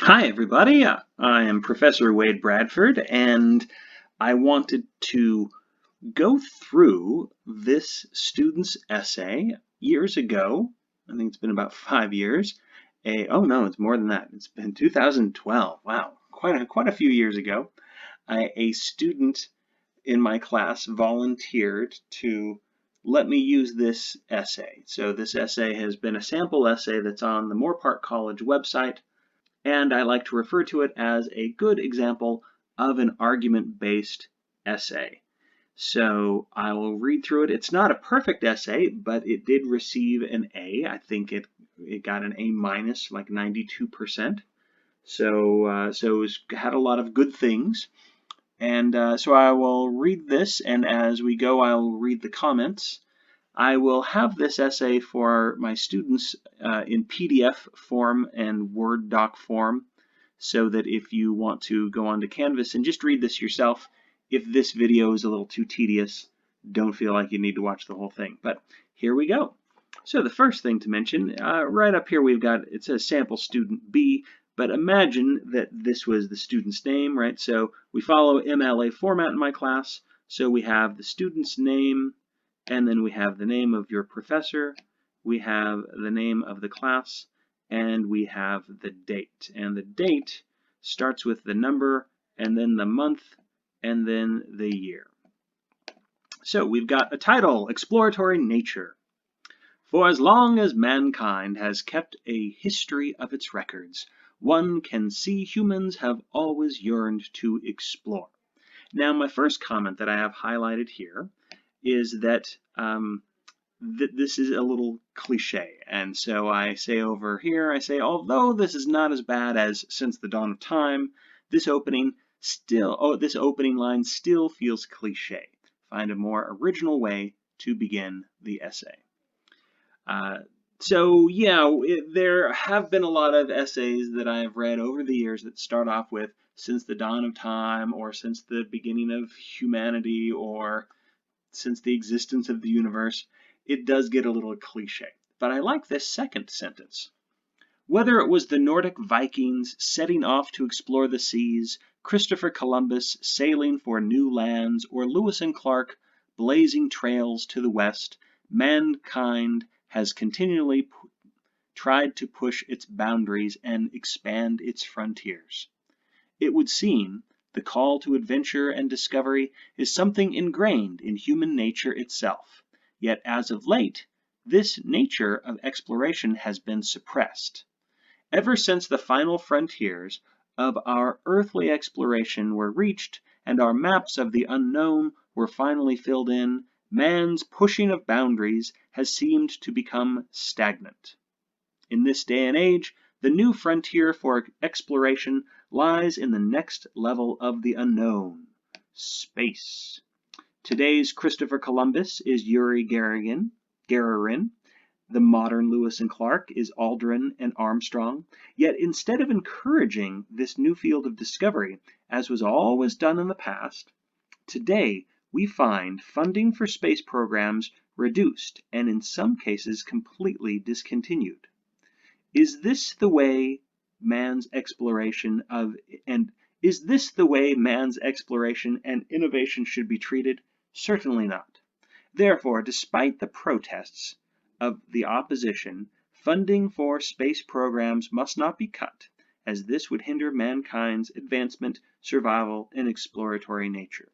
Hi, everybody. I am Professor Wade Bradford, and I wanted to go through this student's essay years ago. I think it's been about 5 years. Oh no, it's more than that. It's been 2012. Wow, quite a few years ago. A student in my class volunteered to let me use this essay. So this essay has been a sample essay that's on the Moorpark College website, and I like to refer to it as a good example of an argument-based essay. So I will read through it. It's not a perfect essay, but it did receive an A. I think it got an A minus, like 92%. So had a lot of good things. And so I will read this, and as we go, I will read the comments. I will have this essay for my students in PDF form and Word doc form, so that if you want to go onto Canvas and just read this yourself, if this video is a little too tedious, don't feel like you need to watch the whole thing. But here we go. So the first thing to mention, right up here we've got, it says sample student B, but imagine that this was the student's name, right? So we follow MLA format in my class. So we have the student's name, and then we have the name of your professor, we have the name of the class, and we have the date. And the date starts with the number, and then the month, and then the year. So we've got a title, Exploratory Nature. For as long as mankind has kept a history of its records, one can see humans have always yearned to explore. Now, my first comment that I have highlighted here is that this is a little cliche, and so I say over here, I say, although this is not as bad as Since the Dawn of Time, this opening line still feels cliche. Find a more original way to begin the essay. So yeah, there have been a lot of essays that I have read over the years that start off with Since the Dawn of Time, or Since the Beginning of Humanity, or Since the Existence of the Universe. It does get a little cliche, but I like this second sentence. Whether it was the Nordic Vikings setting off to explore the seas, Christopher Columbus sailing for new lands, or Lewis and Clark blazing trails to the west, mankind has continually tried to push its boundaries and expand its frontiers. It would seem the call to adventure and discovery is something ingrained in human nature itself. Yet as of late, this nature of exploration has been suppressed. Ever since the final frontiers of our earthly exploration were reached and our maps of the unknown were finally filled in, man's pushing of boundaries has seemed to become stagnant. In this day and age, the new frontier for exploration lies in the next level of the unknown, space. Today's Christopher Columbus is Yuri Gagarin. The modern Lewis and Clark is Aldrin and Armstrong. Yet instead of encouraging this new field of discovery, as was always done in the past, today we find funding for space programs reduced and in some cases completely discontinued. Is this the way man's exploration and innovation should be treated? Certainly not. Therefore, despite the protests of the opposition, funding for space programs must not be cut, as this would hinder mankind's advancement, survival, and exploratory nature.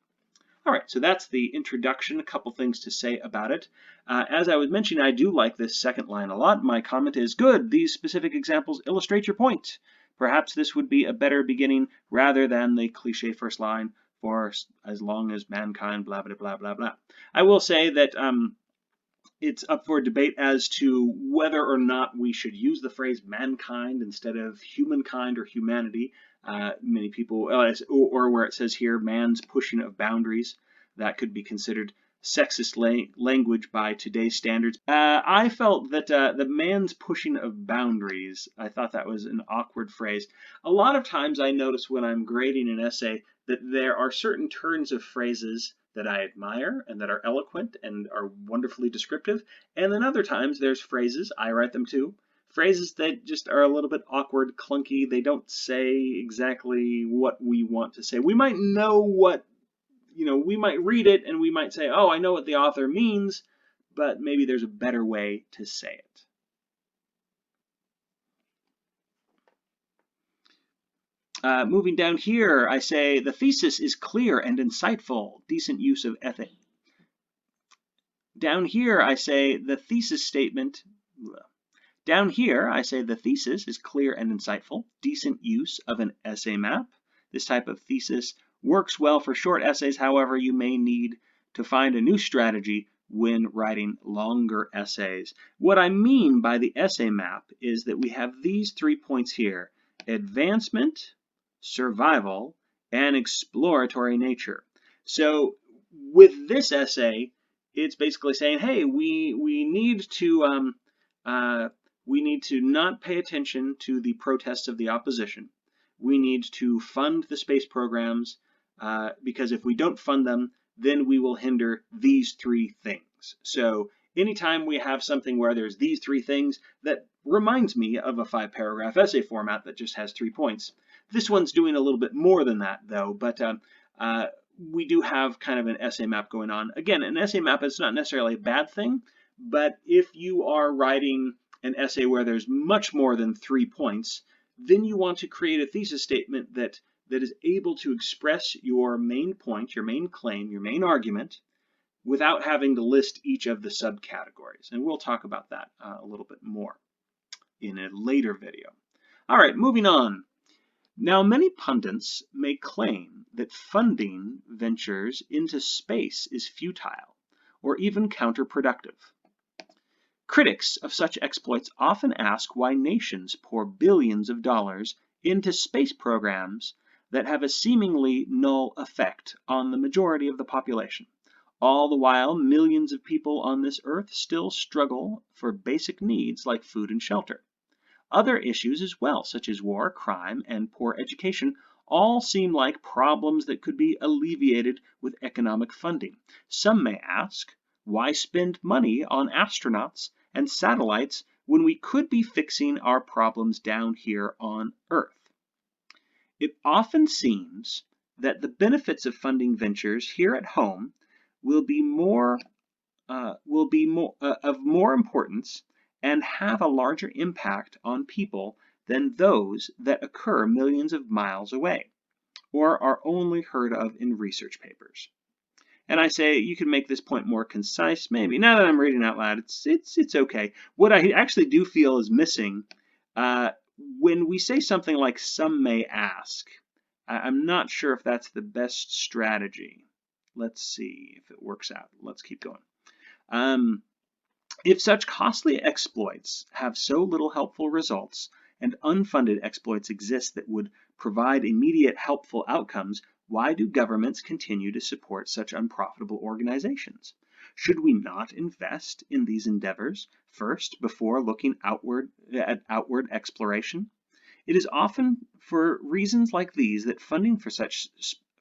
All right, so that's the introduction, a couple things to say about it. As I was mentioning, I do like this second line a lot. My comment is, good, these specific examples illustrate your point. Perhaps this would be a better beginning rather than the cliche first line, for as long as mankind, blah, blah, blah, blah, blah. I will say that it's up for debate as to whether or not we should use the phrase mankind instead of humankind or humanity. Many people, or where it says here, man's pushing of boundaries, that could be considered sexist language by today's standards. I felt that the man's pushing of boundaries, I thought that was an awkward phrase. A lot of times I notice when I'm grading an essay that there are certain turns of phrases that I admire and that are eloquent and are wonderfully descriptive, and then other times there's phrases, I write them too, phrases that just are a little bit awkward, clunky. They don't say exactly what we want to say. We might know what, we might read it and we might say, oh, I know what the author means, but maybe there's a better way to say it. Moving down here, I say the thesis is clear and insightful, decent use of ethics. Down here, I say the thesis statement. Down here, I say the thesis is clear and insightful, decent use of an essay map. This type of thesis works well for short essays. However, you may need to find a new strategy when writing longer essays. What I mean by the essay map is that we have these 3 points here: advancement, survival, and exploratory nature. So with this essay, it's basically saying, hey, we need to not pay attention to the protests of the opposition. We need to fund the space programs because if we don't fund them, then we will hinder these 3 things. So anytime we have something where there's these 3 things, that reminds me of a 5-paragraph essay format that just has 3 points. This one's doing a little bit more than that, though, but we do have kind of an essay map going on. Again, an essay map is not necessarily a bad thing, but if you are writing an essay where there's much more than 3 points, then you want to create a thesis statement that is able to express your main point, your main claim, your main argument, without having to list each of the subcategories. And we'll talk about that a little bit more in a later video. All right, moving on. Now, many pundits may claim that funding ventures into space is futile or even counterproductive. Critics of such exploits often ask why nations pour billions of dollars into space programs that have a seemingly null effect on the majority of the population. All the while, millions of people on this earth still struggle for basic needs like food and shelter. Other issues as well, such as war, crime, and poor education, all seem like problems that could be alleviated with economic funding. Some may ask, why spend money on astronauts and satellites when we could be fixing our problems down here on Earth? It often seems that the benefits of funding ventures here at home will be of more importance and have a larger impact on people than those that occur millions of miles away or are only heard of in research papers. And I say you can make this point more concise, maybe. Now that I'm reading out loud, it's okay. What I actually do feel is missing when we say something like "some may ask," I'm not sure if that's the best strategy. Let's see if it works out. Let's keep going. If such costly exploits have so little helpful results, and unfunded exploits exist that would provide immediate helpful outcomes, why do governments continue to support such unprofitable organizations? Should we not invest in these endeavors first before looking at outward exploration? It is often for reasons like these that funding for such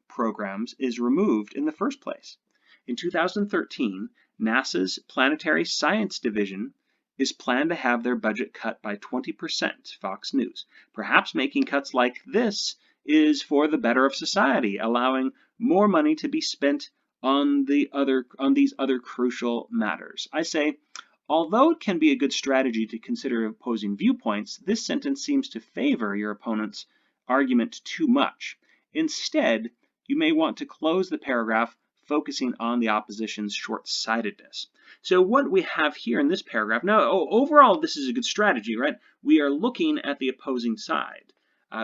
programs is removed in the first place. In 2013, NASA's Planetary Science Division is planned to have their budget cut by 20%, Fox News. Perhaps making cuts like this is for the better of society, allowing more money to be spent on these other crucial matters. I say, although it can be a good strategy to consider opposing viewpoints, this sentence seems to favor your opponent's argument too much. Instead, you may want to close the paragraph focusing on the opposition's short-sightedness. So what we have here in this paragraph, now overall this is a good strategy, right? We are looking at the opposing side.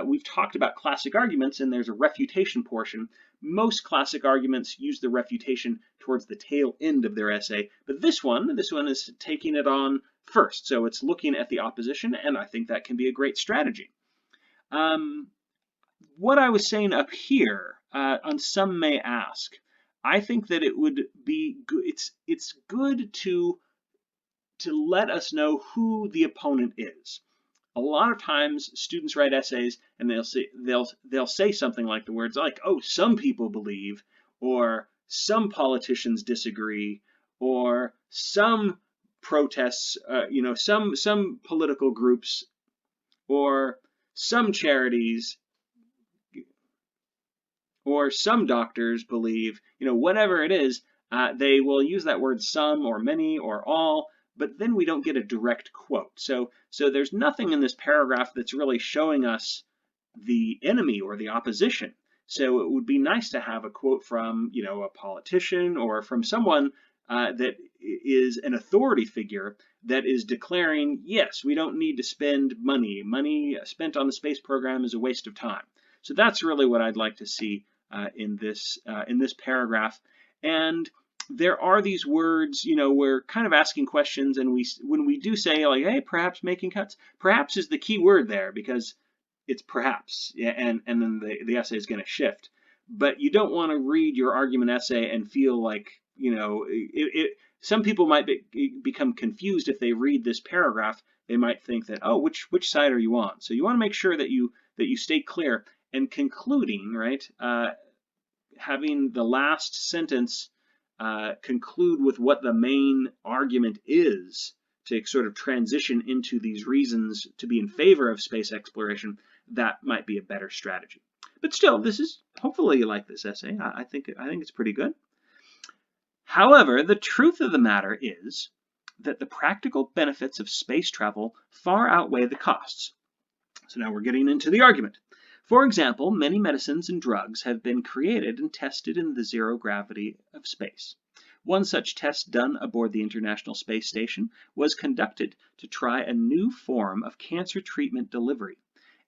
We've talked about classic arguments and there's a refutation portion. Most classic arguments use the refutation towards the tail end of their essay, but this one is taking it on first. So it's looking at the opposition, and I think that can be a great strategy. What I was saying up here on "some may ask," I think that it would be good. It's good to let us know who the opponent is. A lot of times, students write essays and they'll say something like the words like, "Oh, some people believe," or "some politicians disagree," or "some protests, some political groups or some charities or some doctors believe, whatever it is, they will use that word some or many or all, but then we don't get a direct quote. So there's nothing in this paragraph that's really showing us the enemy or the opposition. So it would be nice to have a quote from, a politician or from someone that is an authority figure that is declaring, yes, we don't need to spend money. Money spent on the space program is a waste of time. So that's really what I'd like to see in this paragraph. And there are these words, we're kind of asking questions, and when we do say like, hey, perhaps making cuts, perhaps is the key word there because it's perhaps, and then the essay is going to shift. But you don't want to read your argument essay and feel like, some people might become confused if they read this paragraph. They might think that, oh, which side are you on? So you want to make sure that you stay clear. And concluding, right, having the last sentence conclude with what the main argument is to sort of transition into these reasons to be in favor of space exploration, that might be a better strategy. But still, hopefully you like this essay. I think it's pretty good. However, the truth of the matter is that the practical benefits of space travel far outweigh the costs. So now we're getting into the argument. For example, many medicines and drugs have been created and tested in the zero gravity of space. One such test done aboard the International Space Station was conducted to try a new form of cancer treatment delivery,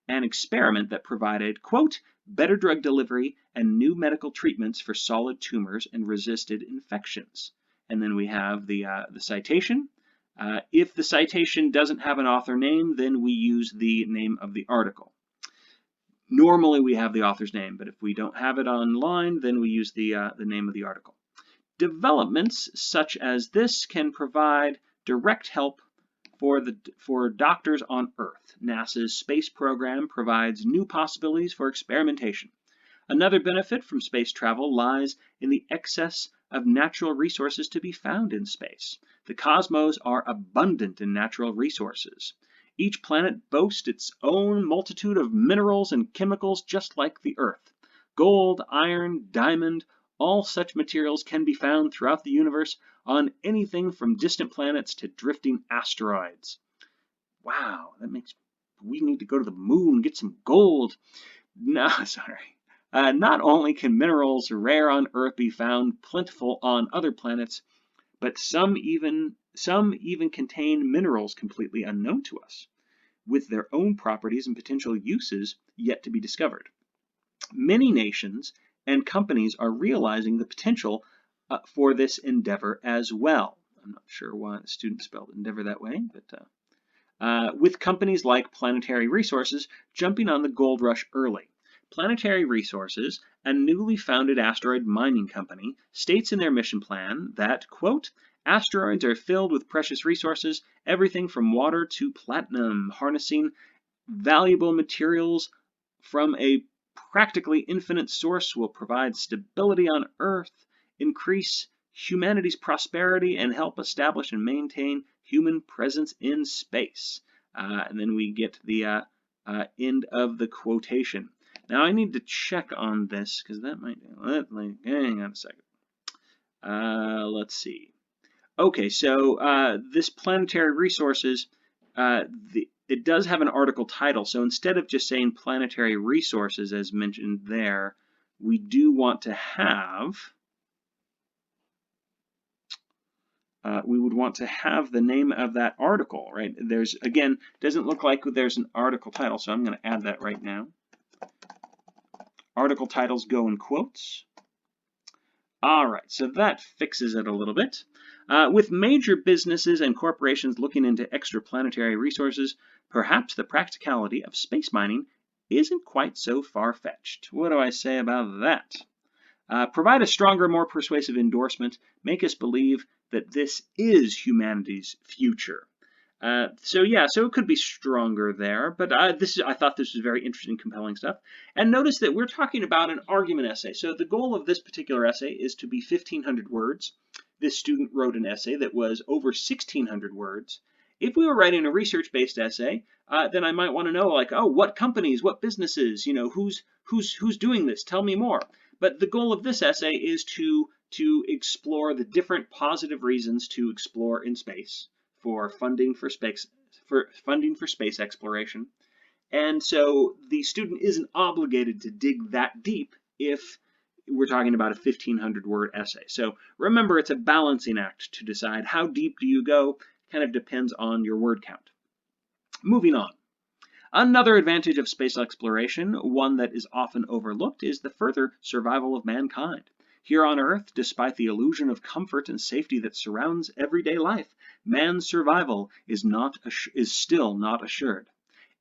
an experiment that provided, quote, better drug delivery and new medical treatments for solid tumors and resisted infections. And then we have the citation. If the citation doesn't have an author name, then we use the name of the article. Normally we have the author's name, but if we don't have it online, then we use the name of the article. Developments such as this can provide direct help for doctors on Earth. NASA's space program provides new possibilities for experimentation. Another benefit from space travel lies in the excess of natural resources to be found in space. The cosmos are abundant in natural resources. Each planet boasts its own multitude of minerals and chemicals just like the Earth. Gold, iron, diamond, all such materials can be found throughout the universe on anything from distant planets to drifting asteroids. Wow, we need to go to the moon and get some gold. No, sorry. Not only can minerals rare on Earth be found plentiful on other planets, but some even contain minerals completely unknown to us, with their own properties and potential uses yet to be discovered. Many nations and companies are realizing the potential for this endeavor as well. I'm not sure why the student spelled endeavor that way, but with companies like Planetary Resources jumping on the gold rush early. Planetary Resources, a newly founded asteroid mining company, states in their mission plan that, quote, asteroids are filled with precious resources, everything from water to platinum, harnessing valuable materials from a practically infinite source will provide stability on Earth, increase humanity's prosperity, and help establish and maintain human presence in space. And then we get the end of the quotation. Now I need to check on this because that might, hang on a second. Let's see. Okay, so this Planetary Resources, it does have an article title. So instead of just saying Planetary Resources as mentioned there, we do want to have, we would want to have the name of that article, right? There's, again, doesn't look like there's an article title, so I'm going to add that right now. Article titles go in quotes. All right, so that fixes it a little bit. With major businesses and corporations looking into extraplanetary resources, perhaps the practicality of space mining isn't quite so far-fetched. What do I say about that? Provide a stronger, more persuasive endorsement. Make us believe that this is humanity's future. So it could be stronger there, but I thought this was very interesting, compelling stuff. And notice that we're talking about an argument essay. So the goal of this particular essay is to be 1,500 words. This student wrote an essay that was over 1,600 words. If we were writing a research-based essay, then I might want to know, like, oh, what companies, what businesses, who's doing this? Tell me more. But the goal of this essay is to explore the different positive reasons to explore in space for funding for space exploration. And so the student isn't obligated to dig that deep if we're talking about a 1,500-word essay. So remember, it's a balancing act to decide how deep do you go. Kind of depends on your word count. Moving on. Another advantage of space exploration, one that is often overlooked, is the further survival of mankind. Here on Earth, despite the illusion of comfort and safety that surrounds everyday life, man's survival is still not assured.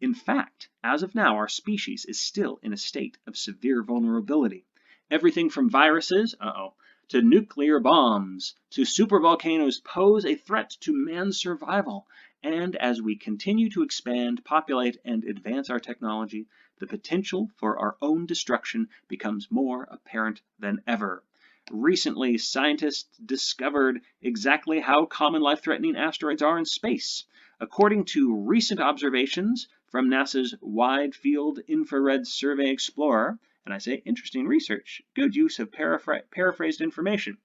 In fact, as of now, our species is still in a state of severe vulnerability. Everything from viruses, to nuclear bombs, to supervolcanoes pose a threat to man's survival. And as we continue to expand, populate, and advance our technology, the potential for our own destruction becomes more apparent than ever. Recently, scientists discovered exactly how common life-threatening asteroids are in space. According to recent observations from NASA's Wide Field Infrared Survey Explorer, and I say interesting research, good use of paraphrased information.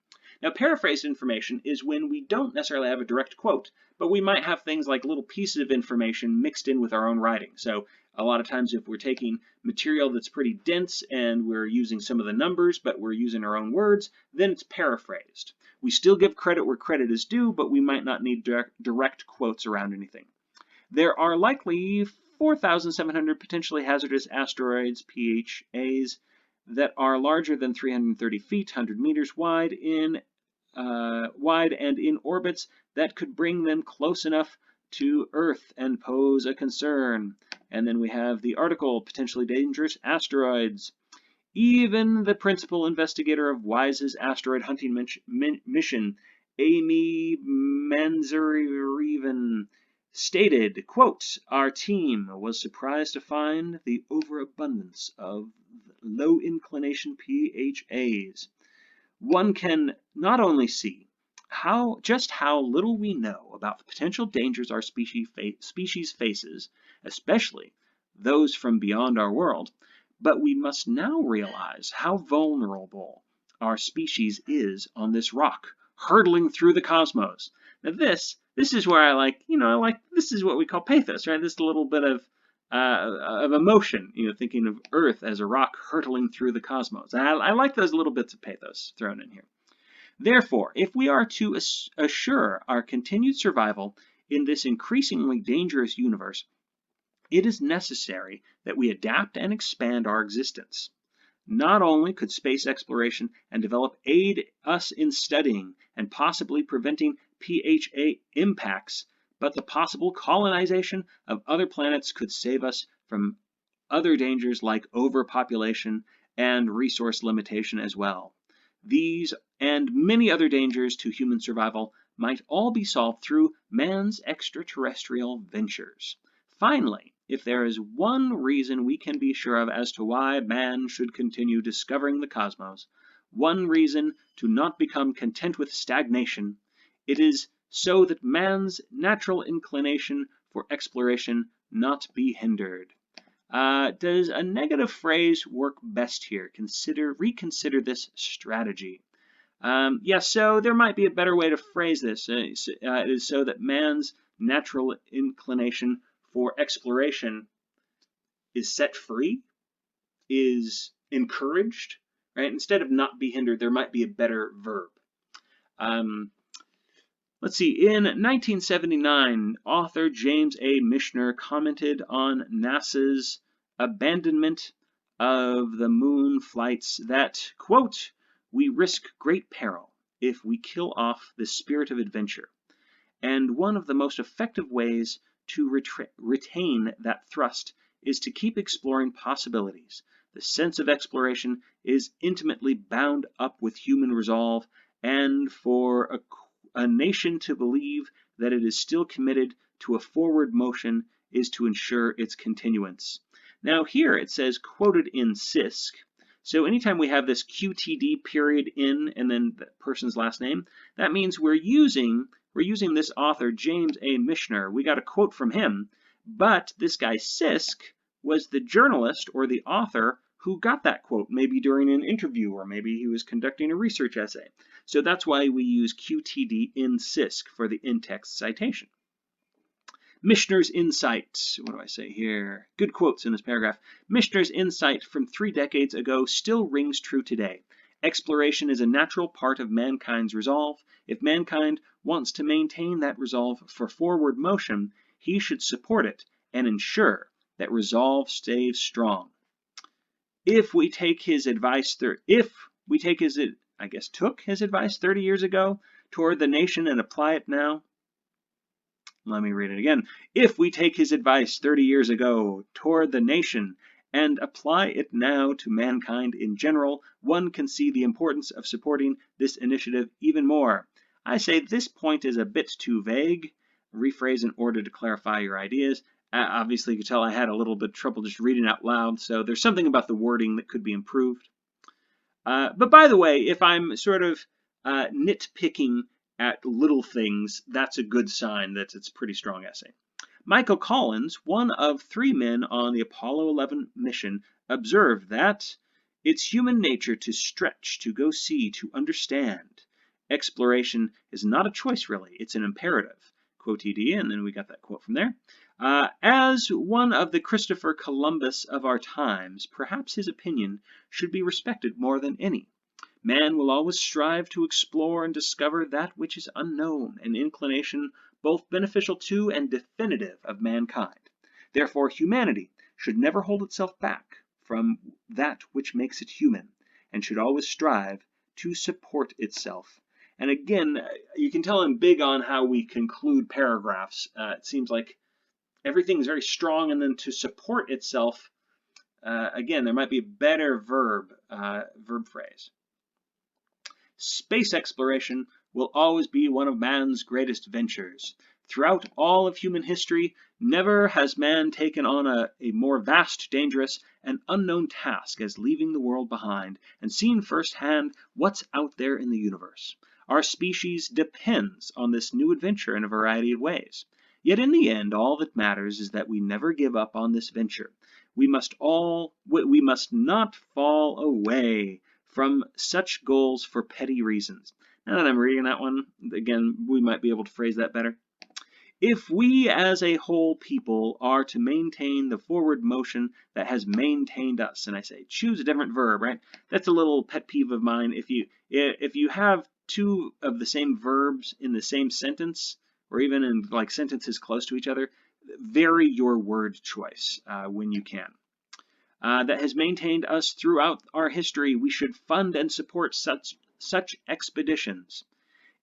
Now, paraphrased information is when we don't necessarily have a direct quote, but we might have things like little pieces of information mixed in with our own writing. So a lot of times if we're taking material that's pretty dense and we're using some of the numbers, but we're using our own words, then it's paraphrased. We still give credit where credit is due, but we might not need direct quotes around anything. There are likely 4,700 potentially hazardous asteroids, PHAs, that are larger than 330 feet, 100 meters wide and in orbits that could bring them close enough to Earth and pose a concern. And then we have the article, Potentially Dangerous Asteroids. Even the principal investigator of WISE's asteroid hunting mission, Amy Manzarievan, stated, quote, "Our team was surprised to find the overabundance of low inclination PHAs. One can not only see just how little we know about the potential dangers our species faces, especially those from beyond our world, but we must now realize how vulnerable our species is on this rock, hurtling through the cosmos." Now this is where this is what we call pathos, right? This little bit of emotion, thinking of Earth as a rock hurtling through the cosmos. I like those little bits of pathos thrown in here. Therefore, if we are to assure our continued survival in this increasingly dangerous universe, it is necessary that we adapt and expand our existence. Not only could space exploration and develop aid us in studying and possibly preventing PHA impacts, but the possible colonization of other planets could save us from other dangers like overpopulation and resource limitation as well. These and many other dangers to human survival might all be solved through man's extraterrestrial ventures. Finally, if there is one reason we can be sure of as to why man should continue discovering the cosmos, one reason to not become content with stagnation, it is so that man's natural inclination for exploration not be hindered. Does a negative phrase work best here? Reconsider this strategy. So there might be a better way to phrase this. It is so that man's natural inclination for exploration is set free, is encouraged, right? Instead of not be hindered, there might be a better verb. Let's see, in 1979, author James A. Michener commented on NASA's abandonment of the moon flights that, quote, "We risk great peril if we kill off the spirit of adventure. And one of the most effective ways to retain that thrust is to keep exploring possibilities. The sense of exploration is intimately bound up with human resolve, and for a nation to believe that it is still committed to a forward motion is to ensure its continuance." Now here it says, quoted in CISC, So anytime we have this QTD period in and then the person's last name, that means we're using this author, James A. Michener. We got a quote from him, but this guy Sisk was the journalist or the author who got that quote, maybe during an interview or maybe he was conducting a research essay. So that's why we use QTD in Sisk for the in-text citation. Michener's insight, what do I say here? Good quotes in this paragraph. Michener's insight from 3 decades ago still rings true today. Exploration is a natural part of mankind's resolve. If mankind wants to maintain that resolve for forward motion, he should support it and ensure that resolve stays strong. If we take his advice, took his advice 30 years ago toward the nation and apply it now. Let me read it again. If we take his advice 30 years ago toward the nation and apply it now to mankind in general, one can see the importance of supporting this initiative even more. I say this point is a bit too vague. Rephrase in order to clarify your ideas. Obviously, you can tell I had a little bit of trouble just reading out loud, so there's something about the wording that could be improved. But by the way, if I'm sort of nitpicking at little things, that's a good sign that it's a pretty strong essay. Michael Collins, one of 3 men on the Apollo 11 mission, observed that it's human nature to stretch, to go see, to understand. Exploration is not a choice, really. It's an imperative. Quote TD, and then we got that quote from there. As one of the Christopher Columbus of our times, perhaps his opinion should be respected more than any. Man will always strive to explore and discover that which is unknown, an inclination both beneficial to and definitive of mankind. Therefore, humanity should never hold itself back from that which makes it human, and should always strive to support itself. And again, you can tell I'm big on how we conclude paragraphs. It seems like everything is very strong, and then to support itself, again, there might be a better verb phrase. Space exploration will always be one of man's greatest ventures. Throughout all of human history, never has man taken on a more vast, dangerous, and unknown task as leaving the world behind and seen firsthand what's out there in the universe. Our species depends on this new adventure in a variety of ways. Yet in the end, all that matters is that we never give up on this venture. We must not fall away from such goals for petty reasons. Now that I'm reading that one, again, we might be able to phrase that better. If we as a whole people are to maintain the forward motion that has maintained us, and I say choose a different verb, right? That's a little pet peeve of mine. If you have 2 of the same verbs in the same sentence, or even in like sentences close to each other, vary your word choice when you can. That has maintained us throughout our history. We should fund and support such expeditions.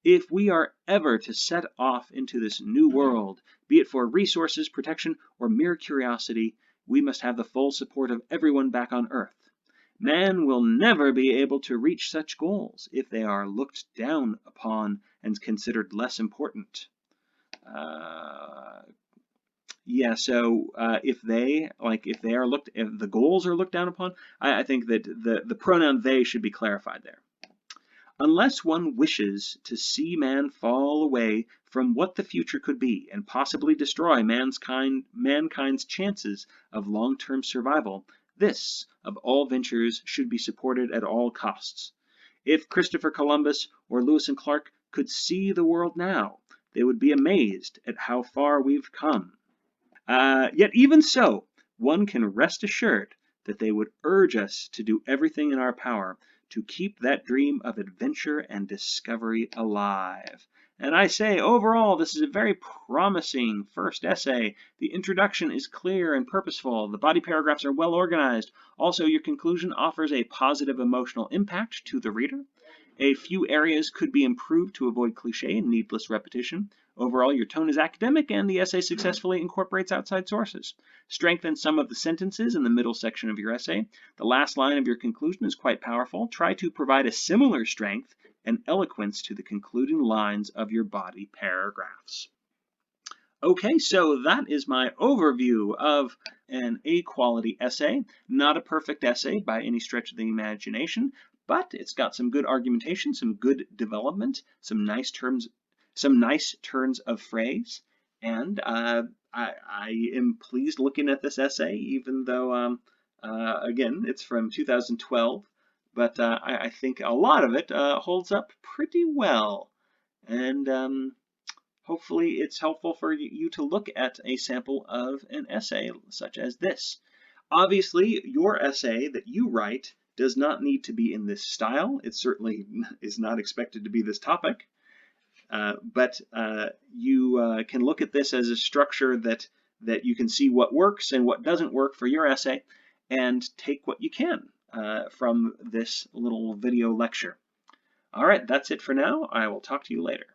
If we are ever to set off into this new world, be it for resources, protection, or mere curiosity, we must have the full support of everyone back on Earth. Man will never be able to reach such goals if they are looked down upon and considered less important. If the goals are looked down upon, I think that the pronoun they should be clarified there. Unless one wishes to see man fall away from what the future could be and possibly destroy mankind's chances of long-term survival, this, of all ventures, should be supported at all costs. If Christopher Columbus or Lewis and Clark could see the world now, they would be amazed at how far we've come. Yet even so, one can rest assured that they would urge us to do everything in our power to keep that dream of adventure and discovery alive. And I say, overall, this is a very promising first essay. The introduction is clear and purposeful. The body paragraphs are well organized. Also, your conclusion offers a positive emotional impact to the reader. A few areas could be improved to avoid cliché and needless repetition. Overall, your tone is academic and the essay successfully incorporates outside sources. Strengthen some of the sentences in the middle section of your essay. The last line of your conclusion is quite powerful. Try to provide a similar strength and eloquence to the concluding lines of your body paragraphs. Okay, so that is my overview of an A-quality essay. Not a perfect essay by any stretch of the imagination, but it's got some good argumentation, some good development, some nice terms, some nice turns of phrase, and I am pleased looking at this essay, even though, again, it's from 2012, but I think a lot of it holds up pretty well. And hopefully it's helpful for you to look at a sample of an essay such as this. Obviously, your essay that you write does not need to be in this style. It certainly is not expected to be this topic, but you can look at this as a structure that you can see what works and what doesn't work for your essay and take what you can from this little video lecture. All right, that's it for now. I will talk to you later.